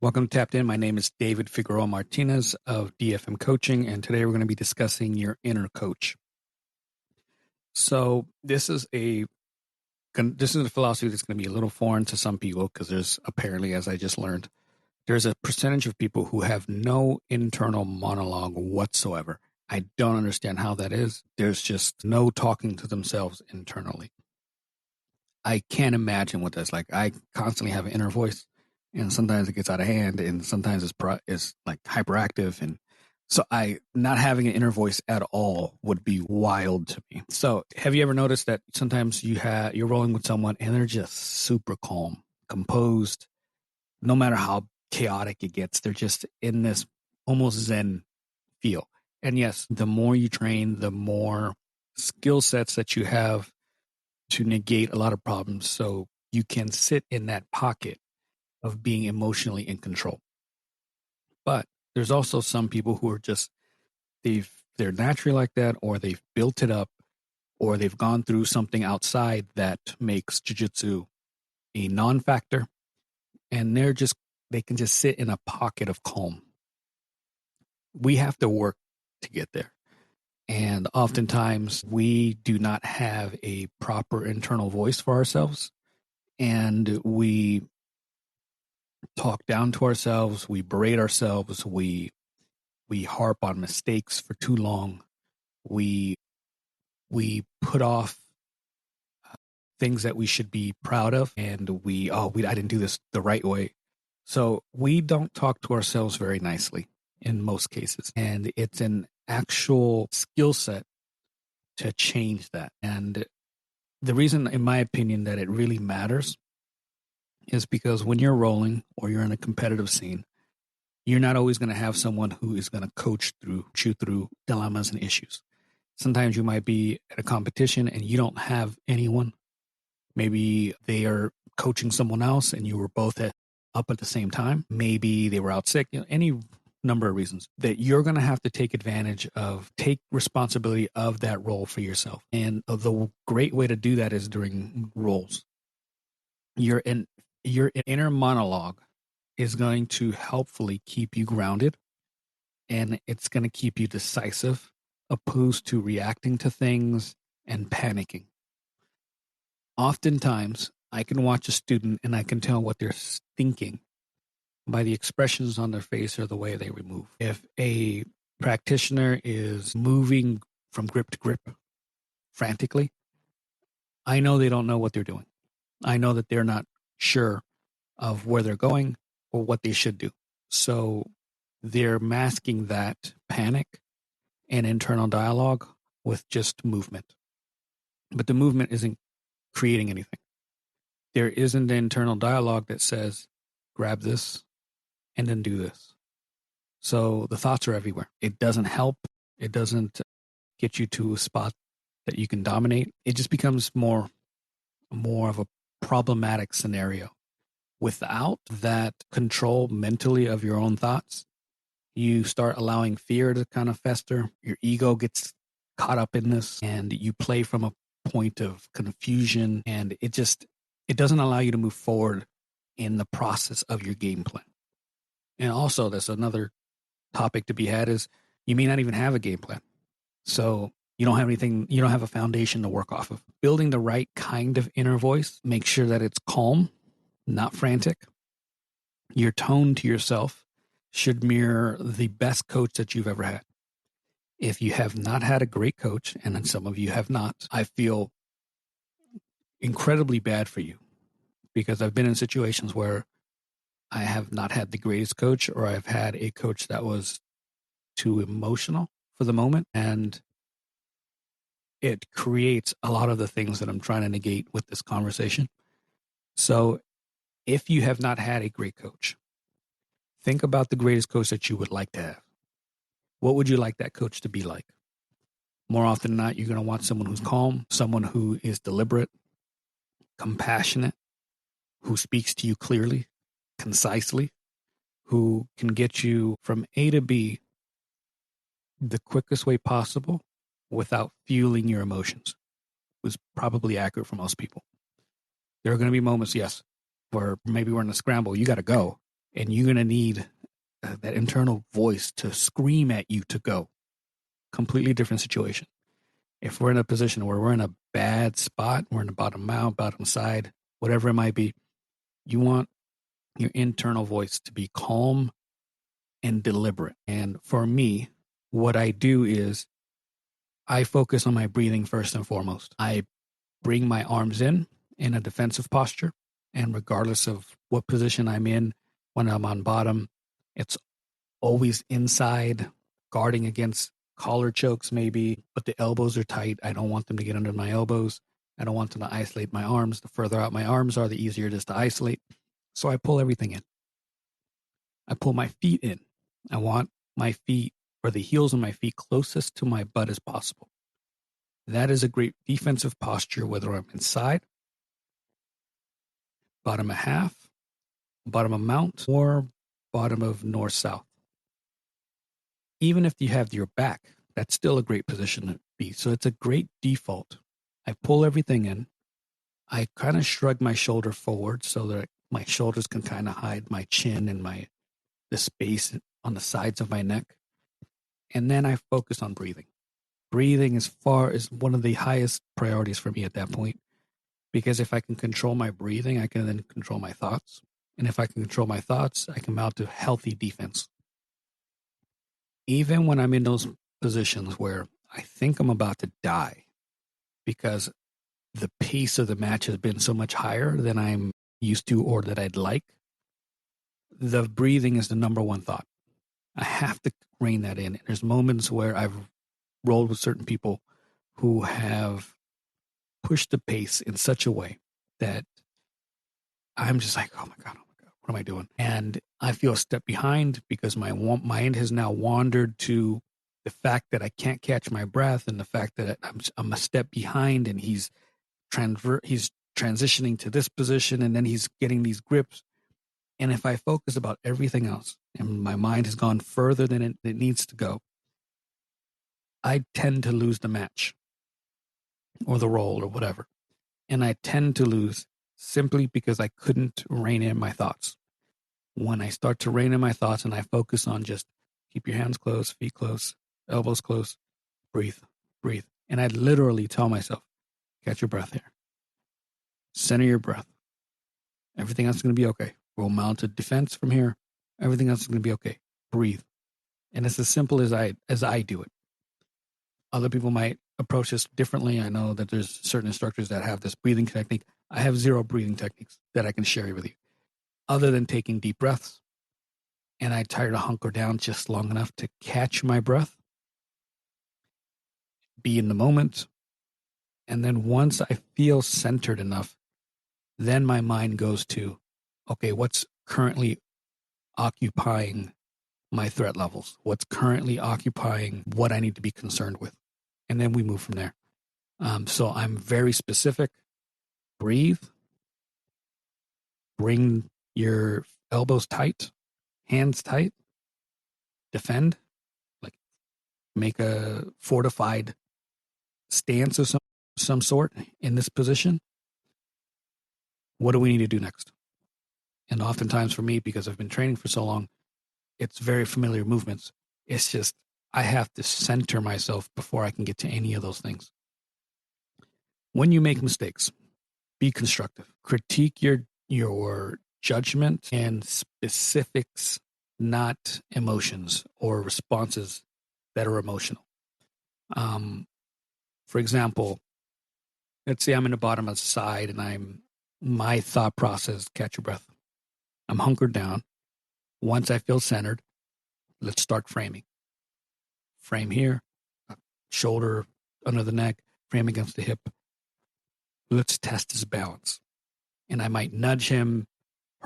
Welcome to Tapped In. My name is David Figueroa-Martinez of DFM Coaching, and today we're going to be discussing your inner coach. So this is a philosophy that's going to be a little foreign to some people because there's apparently, as I just learned, there's a percentage of people who have no internal monologue whatsoever. I don't understand how that is. There's just no talking to themselves internally. I can't imagine what that's like. I constantly have an inner voice. And sometimes it gets out of hand, and sometimes it's like hyperactive, and so not having an inner voice at all would be wild to me. So, have you ever noticed that sometimes you're rolling with someone and they're just super calm, composed, no matter how chaotic it gets, they're just in this almost Zen feel. And yes, the more you train, the more skill sets that you have to negate a lot of problems, so you can sit in that pocket of being emotionally in control. But there's also some people who are just, they're naturally like that, or they've built it up, or they've gone through something outside that makes jiu-jitsu a non-factor, and they can just sit in a pocket of calm. We have to work to get there. And oftentimes we do not have a proper internal voice for ourselves, and we talk down to ourselves, we berate ourselves, we harp on mistakes for too long. We put off things that we should be proud of, and I didn't do this the right way. So we don't talk to ourselves very nicely in most cases, and it's an actual skill set to change that. And the reason, in my opinion, that it really matters is because when you're rolling or you're in a competitive scene, you're not always going to have someone who is going to coach you through dilemmas and issues. Sometimes you might be at a competition and you don't have anyone. Maybe they are coaching someone else and you were both up at the same time. Maybe they were out sick, any number of reasons that you're going to have to take responsibility of that role for yourself. And the great way to do that is during roles. Your inner monologue is going to helpfully keep you grounded, and it's going to keep you decisive, opposed to reacting to things and panicking. Oftentimes, I can watch a student and I can tell what they're thinking by the expressions on their face or the way they move. If a practitioner is moving from grip to grip frantically, I know they don't know what they're doing. I know that they're not sure of where they're going or what they should do. So they're masking that panic and internal dialogue with just movement. But the movement isn't creating anything. There isn't an internal dialogue that says, grab this and then do this. So the thoughts are everywhere. It doesn't help. It doesn't get you to a spot that you can dominate. It just becomes more of a problematic scenario. Without that control mentally of your own thoughts, you start allowing fear to kind of fester. Your ego gets caught up in this, and you play from a point of confusion, and it doesn't allow you to move forward in the process of your game plan. And also, there's another topic to be had is you may not even have a game plan. So you don't have a foundation to work off of. Building the right kind of inner voice, make sure that it's calm, not frantic. Your tone to yourself should mirror the best coach that you've ever had. If you have not had a great coach, and some of you have not, I feel incredibly bad for you, because I've been in situations where I have not had the greatest coach, or I've had a coach that was too emotional for the moment, and it creates a lot of the things that I'm trying to negate with this conversation. So if you have not had a great coach, think about the greatest coach that you would like to have. What would you like that coach to be like? More often than not, you're going to want someone who's calm, someone who is deliberate, compassionate, who speaks to you clearly, concisely, who can get you from A to B the quickest way possible without fueling your emotions. Was probably accurate for most people. There are going to be moments, yes, where maybe we're in a scramble. You got to go. And you're going to need that internal voice to scream at you to go. Completely different situation. If we're in a position where we're in a bad spot, we're in the bottom mount, bottom side, whatever it might be, you want your internal voice to be calm and deliberate. And for me, what I do is I focus on my breathing first and foremost. I bring my arms in a defensive posture. And regardless of what position I'm in, when I'm on bottom, it's always inside, guarding against collar chokes maybe, but the elbows are tight. I don't want them to get under my elbows. I don't want them to isolate my arms. The further out my arms are, the easier it is to isolate. So I pull everything in. I pull my feet in. I want my feet, or the heels of my feet, closest to my butt as possible. That is a great defensive posture, whether I'm inside, bottom of half, bottom of mount, or bottom of north-south. Even if you have your back, that's still a great position to be. So it's a great default. I pull everything in. I kind of shrug my shoulder forward so that my shoulders can kind of hide my chin and the space on the sides of my neck. And then I focus on breathing. Breathing is one of the highest priorities for me at that point, because if I can control my breathing, I can then control my thoughts. And if I can control my thoughts, I can mount a healthy defense. Even when I'm in those positions where I think I'm about to die because the pace of the match has been so much higher than I'm used to or that I'd like, the breathing is the number one thought. I have to rein that in. There's moments where I've rolled with certain people who have pushed the pace in such a way that I'm just like, oh my God, what am I doing? And I feel a step behind because my mind has now wandered to the fact that I can't catch my breath and the fact that I'm a step behind, and he's transitioning to this position, and then he's getting these grips. And if I focus about everything else and my mind has gone further than it needs to go, I tend to lose the match or the roll or whatever. And I tend to lose simply because I couldn't rein in my thoughts. When I start to rein in my thoughts and I focus on just keep your hands close, feet close, elbows close, breathe, breathe. And I literally tell myself, catch your breath here. Center your breath. Everything else is going to be okay. We'll mount a defense from here. Everything else is going to be okay. Breathe. And it's as simple as I do it. Other people might approach this differently. I know that there's certain instructors that have this breathing technique. I have 0 breathing techniques that I can share with you, other than taking deep breaths. And I try to hunker down just long enough to catch my breath, be in the moment. And then once I feel centered enough, then my mind goes to, okay, what's currently occupying my threat levels? What's currently occupying what I need to be concerned with? And then we move from there. So I'm very specific. Breathe. Bring your elbows tight, hands tight. Defend. Like make a fortified stance of some sort in this position. What do we need to do next? And oftentimes for me, because I've been training for so long, it's very familiar movements. It's just I have to center myself before I can get to any of those things. When you make mistakes, be constructive. Critique your judgment and specifics, not emotions or responses that are emotional. For example, let's say I'm in the bottom of the side and my thought process, catch your breath. I'm hunkered down. Once I feel centered, let's start framing. Frame here, shoulder under the neck, frame against the hip. Let's test his balance. And I might nudge him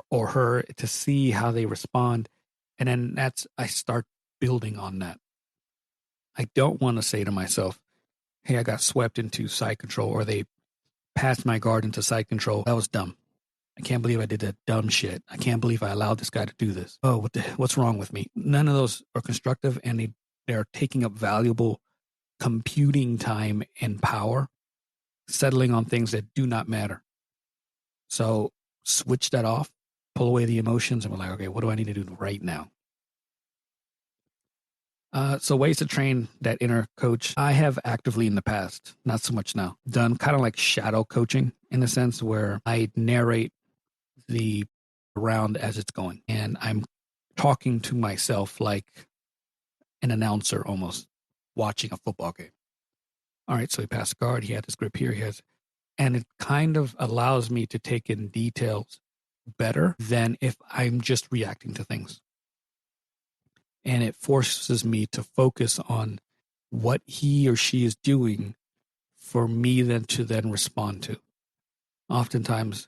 or her to see how they respond. And then I start building on that. I don't want to say to myself, hey, I got swept into side control, or they passed my guard into side control. That was dumb. I can't believe I did that dumb shit. I can't believe I allowed this guy to do this. Oh, what's wrong with me? None of those are constructive, and they're taking up valuable computing time and power, settling on things that do not matter. So switch that off pull away the emotions, and we're like, okay, what do I need to do right now? So ways to train that inner coach. I have actively in the past, not so much now, done kind of like shadow coaching in a sense where I narrate the round as it's going. And I'm talking to myself like an announcer almost watching a football game. All right, so he passed the guard. He had his grip here. And it kind of allows me to take in details better than if I'm just reacting to things. And it forces me to focus on what he or she is doing for me then to then respond to. Oftentimes,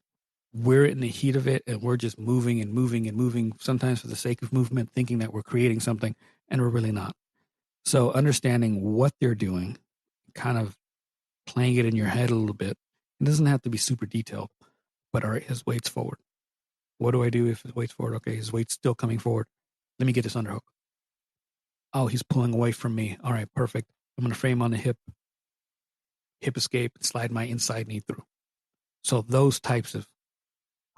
we're in the heat of it and we're just moving and moving and moving, sometimes for the sake of movement, thinking that we're creating something, and we're really not. So understanding what they're doing, kind of playing it in your head a little bit. It doesn't have to be super detailed, but all right, his weight's forward. What do I do if his weight's forward? Okay, his weight's still coming forward. Let me get this underhook. Oh, he's pulling away from me. All right, perfect. I'm going to frame on the hip escape, and slide my inside knee through. So those types of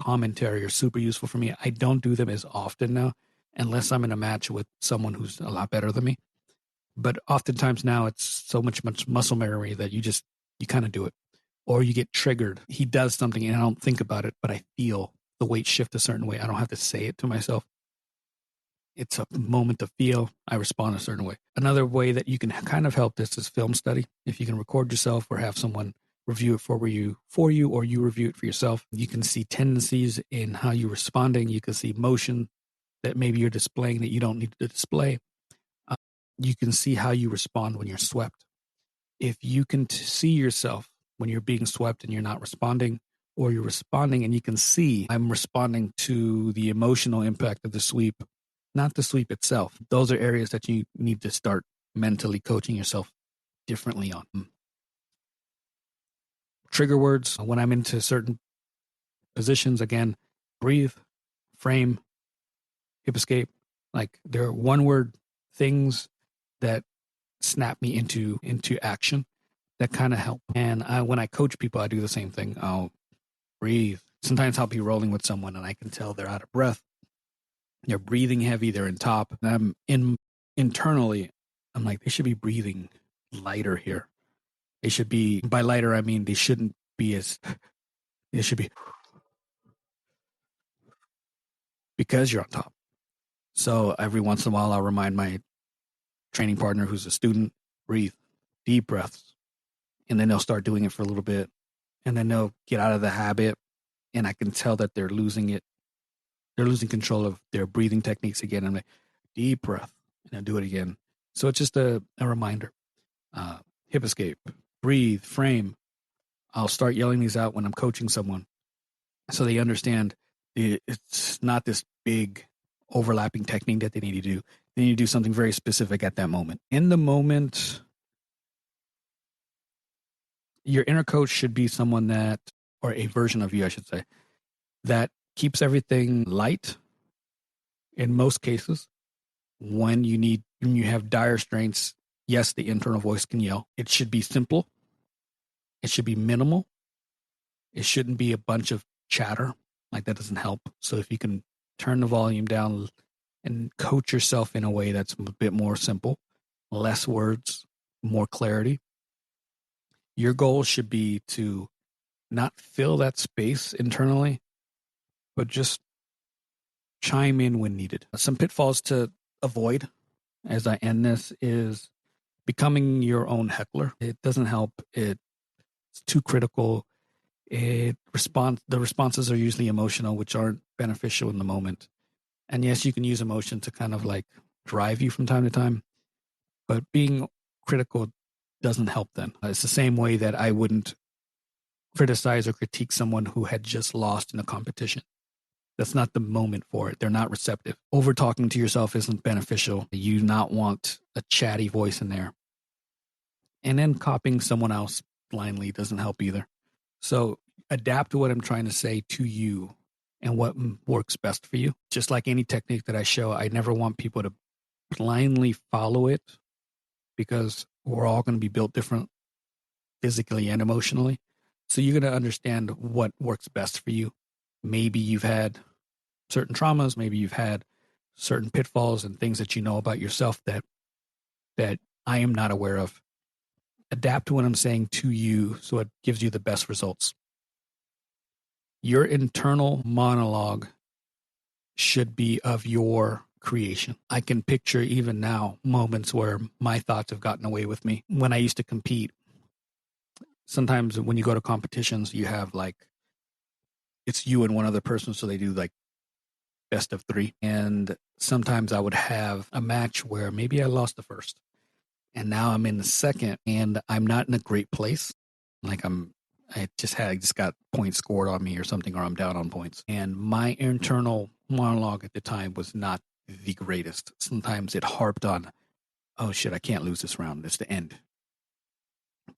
commentary are super useful for me. I don't do them as often now, unless I'm in a match with someone who's a lot better than me. But oftentimes now it's so much muscle memory that you kind of do it. Or you get triggered. He does something and I don't think about it, but I feel the weight shift a certain way. I don't have to say it to myself. It's a moment to feel. I respond a certain way. Another way that you can kind of help this is film study. If you can record yourself or have someone review it for you, or you review it for yourself, you can see tendencies in how you're responding. You can see motion that maybe you're displaying that you don't need to display. You can see how you respond when you're swept. If you can see yourself when you're being swept and you're not responding, or you're responding and you can see I'm responding to the emotional impact of the sweep, not the sweep itself. Those are areas that you need to start mentally coaching yourself differently on. Trigger words when I'm into certain positions, again, breathe, frame, hip escape. Like there are one word things that snap me into action that kind of help. And when I coach people, I do the same thing. I'll breathe. Sometimes I'll be rolling with someone and I can tell they're out of breath. They're breathing heavy. They're in top. And internally, I'm like, they should be breathing lighter here. They should be, by lighter, I mean, they shouldn't be they should be because you're on top. So every once in a while, I'll remind my training partner who's a student, breathe, deep breaths. And then they'll start doing it for a little bit. And then they'll get out of the habit. And I can tell that they're losing it. They're losing control of their breathing techniques again. I'm like, deep breath, and I'll do it again. So it's just a reminder. Hip escape, breathe, frame. I'll start yelling these out when I'm coaching someone so they understand it's not this big overlapping technique that they need to do. They need to do something very specific at that moment. In the moment, your inner coach should be someone that, or a version of you, I should say, that keeps everything light in most cases. When you have dire strengths, yes, the internal voice can yell. It should be simple. It should be minimal. It shouldn't be a bunch of chatter. Like that doesn't help. So if you can turn the volume down and coach yourself in a way that's a bit more simple, less words, more clarity. Your goal should be to not fill that space internally, but just chime in when needed. Some pitfalls to avoid as I end this is becoming your own heckler. It doesn't help. It's too critical. The responses are usually emotional, which aren't beneficial in the moment. And yes, you can use emotion to kind of like drive you from time to time, but being critical doesn't help then. It's the same way that I wouldn't criticize or critique someone who had just lost in a competition. That's not the moment for it. They're not receptive. Over talking to yourself isn't beneficial. You do not want a chatty voice in there. And then copying someone else blindly doesn't help either. So adapt to what I'm trying to say to you and what works best for you. Just like any technique that I show, I never want people to blindly follow it because we're all going to be built different physically and emotionally. So you're going to understand what works best for you. Maybe you've had certain traumas. Maybe you've had certain pitfalls and things that you know about yourself that I am not aware of. Adapt to what I'm saying to you so it gives you the best results. Your internal monologue should be of your creation. I can picture even now moments where my thoughts have gotten away with me. When I used to compete, sometimes when you go to competitions, you have like, it's you and one other person, so they do like best of 3. And sometimes I would have a match where maybe I lost the first, and now I'm in the second, and I'm not in a great place. Like I just got points scored on me or something, or I'm down on points. And my internal monologue at the time was not the greatest. Sometimes it harped on, oh shit, I can't lose this round. It's the end.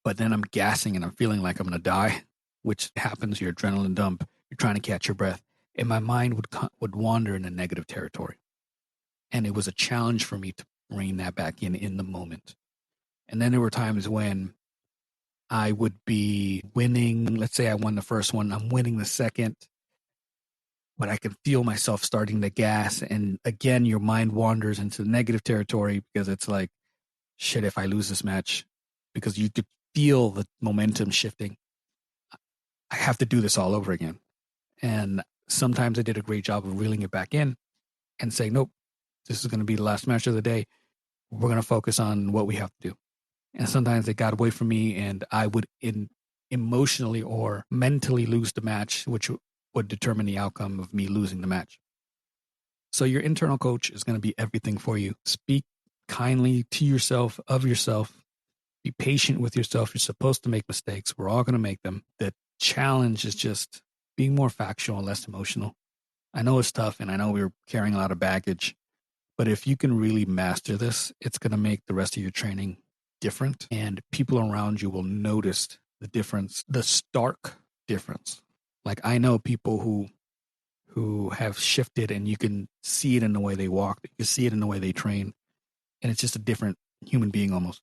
But then I'm gassing and I'm feeling like I'm going to die, which happens. Your adrenaline dump. You're trying to catch your breath. And my mind would wander in a negative territory. And it was a challenge for me to rein that back in the moment. And then there were times when I would be winning. Let's say I won the first one. I'm winning the second. But I can feel myself starting to gas. And again, your mind wanders into the negative territory because it's like, shit, if I lose this match, because you could feel the momentum shifting, I have to do this all over again. And sometimes I did a great job of reeling it back in and saying, nope, this is going to be the last match of the day. We're going to focus on what we have to do. And sometimes it got away from me and I would emotionally or mentally lose the match, which would determine the outcome of me losing the match. So your internal coach is going to be everything for you. Speak kindly to yourself, of yourself. Be patient with yourself. You're supposed to make mistakes. We're all going to make them. The challenge is just being more factual and less emotional. I know it's tough, and I know we're carrying a lot of baggage, but if you can really master this, it's going to make the rest of your training different, and people around you will notice the difference, the stark difference. Like I know people who have shifted, and you can see it in the way they walk. You can see it in the way they train, and it's just a different human being almost.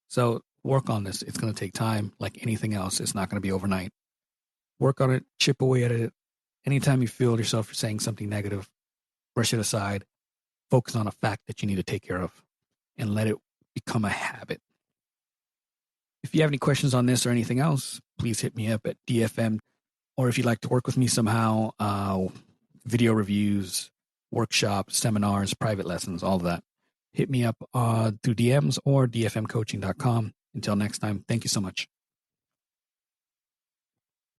So work on this. It's going to take time. Like anything else, it's not going to be overnight. Work on it, chip away at it. Anytime you feel yourself you're saying something negative, brush it aside. Focus on a fact that you need to take care of and let it become a habit. If you have any questions on this or anything else, please hit me up at DFM. Or if you'd like to work with me somehow, video reviews, workshops, seminars, private lessons, all of that, hit me up through DMs or dfmcoaching.com. Until next time, thank you so much.